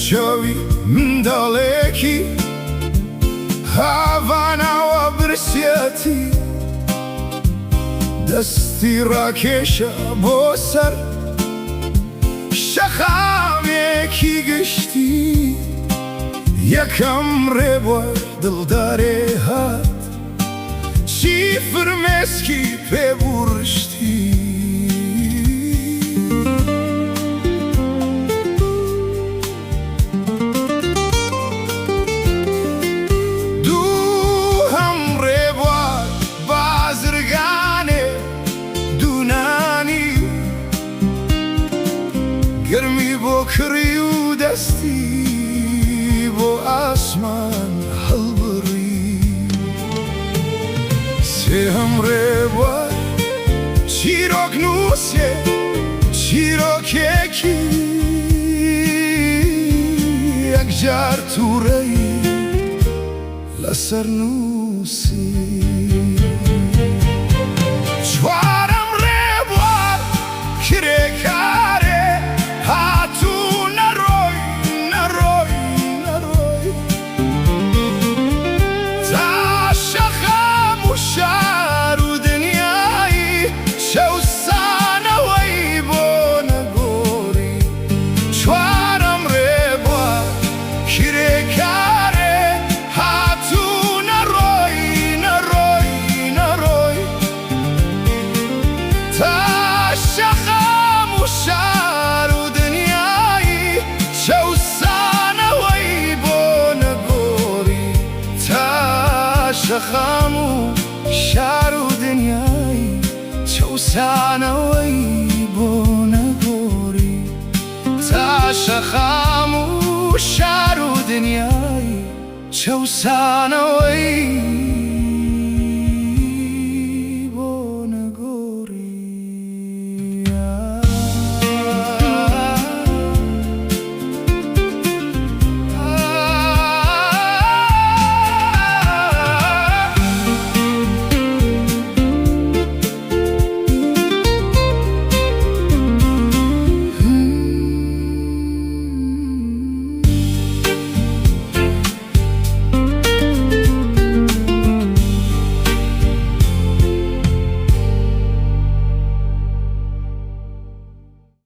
چاوی منداڵێکی هاڤانا و برسیەتی دەستی ڕاکێشە بۆ سەر شەخامێکی گشتی یەکەم ڕێبوار دڵدارێ هات چی فرمێسکی پێبوو ڕشتی دووهەم ڕێبوار بازرگانێ دوو نانی گەرمی بۆ کڕی و دەستی بۆ ئاسمان هەڵبڕی سێهەم ڕێبوار چیرۆک نووسێت چیرۆکێکی یەکجار تووڕەی لەسەر نووسی چوارەم ڕێبوار کرێکارێ هاتوو نەڕۆی نەڕۆی نەڕۆی تا شەخام و شار و دنیایی شەوسانەوەی بۆ نەگۆڕی چوارەم ڕێبوار کرێکارێ هاتوو نەڕۆی نەڕۆی نەڕۆی تا شەخام و شار و دنیایی شەوسانەوەی بۆ نەگۆڕی تا شەخام و شار و دنیایی شەوسانەوەی بۆ نەگۆڕی تا شەخام و شار و دنیایی شەوسانەوەی